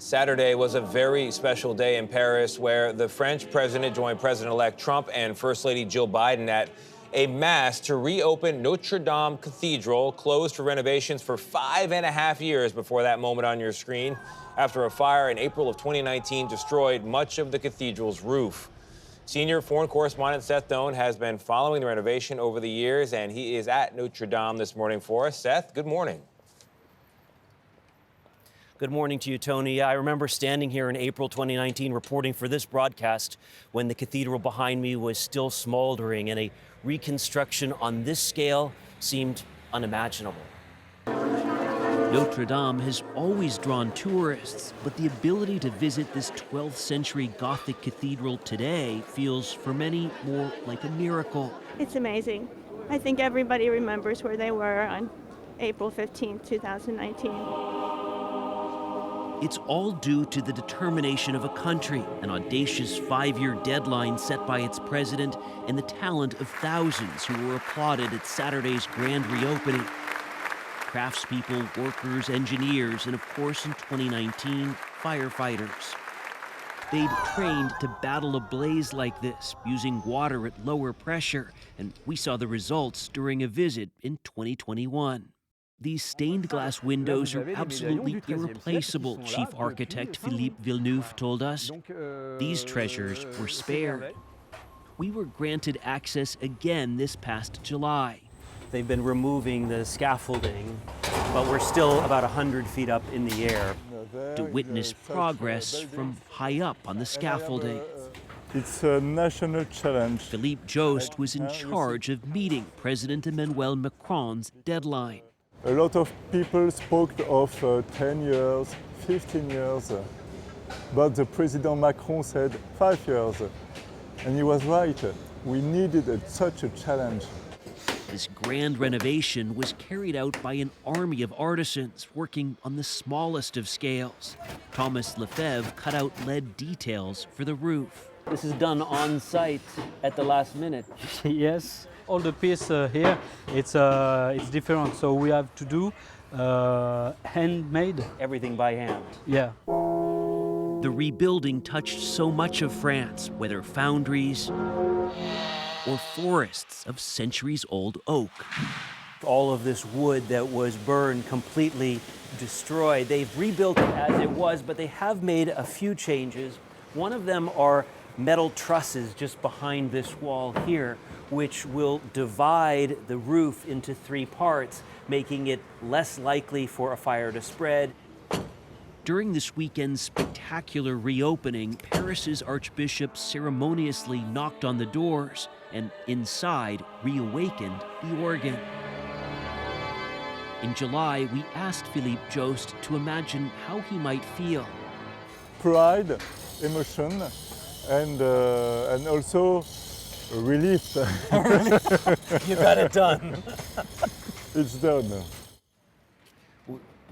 Saturday was a very special day in Paris where the French president joined President-elect Trump and First Lady Jill Biden at a mass to reopen Notre Dame Cathedral, closed for renovations for 5.5 years before that moment on your screen, after a fire in April of 2019 destroyed much of the cathedral's roof. Senior foreign correspondent Seth Doane has been following the renovation over the years, and he is at Notre Dame this morning for us. Seth, good morning. Good morning to you, Tony. I remember standing here in April 2019 reporting for this broadcast when the cathedral behind me was still smoldering and a reconstruction on this scale seemed unimaginable. Notre Dame has always drawn tourists, but the ability to visit this 12th century Gothic cathedral today feels for many more like a miracle. It's amazing. I think everybody remembers where they were on April 15, 2019. It's all due to the determination of a country, an audacious 5-year deadline set by its president, and the talent of thousands who were applauded at Saturday's grand reopening. Craftspeople, workers, engineers, and of course in 2019, firefighters. They'd trained to battle a blaze like this, using water at lower pressure, and we saw the results during a visit in 2021. These stained glass windows are absolutely irreplaceable, Chief Architect Philippe Villeneuve told us. These treasures were spared. We were granted access again this past July. They've been removing the scaffolding, but we're still about 100 feet up in the air. To witness progress from high up on the scaffolding. It's a national challenge. Philippe Jost was in charge of meeting President Emmanuel Macron's deadline. A lot of people spoke of 10 years, 15 years, but the President Macron said 5 years. And he was right. We needed such a challenge. This grand renovation was carried out by an army of artisans working on the smallest of scales. Thomas Lefebvre cut out lead details for the roof. This is done on site at the last minute. Yes, all the piece here, it's different. So we have to do handmade. Everything by hand. Yeah. The rebuilding touched so much of France, whether foundries or forests of centuries-old oak. All of this wood that was burned, completely destroyed. They've rebuilt it as it was, but they have made a few changes. One of them are metal trusses just behind this wall here, which will divide the roof into 3 parts, making it less likely for a fire to spread. During this weekend's spectacular reopening, Paris's Archbishop ceremoniously knocked on the doors and inside reawakened the organ. In July, we asked Philippe Jost to imagine how he might feel. Pride, emotion, and also relief. You got it done. It's done.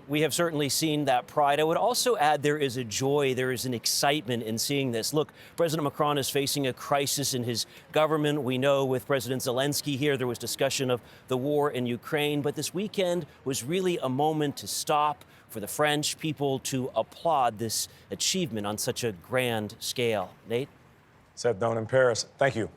We have certainly seen that pride. I would also add there is a joy, there is an excitement in seeing this. Look, President Macron is facing a crisis in his government. We know with President Zelensky here, there was discussion of the war in Ukraine, but this weekend was really a moment to stop, for the French people to applaud this achievement on such a grand scale. Nate? Seth Doane in Paris. Thank you.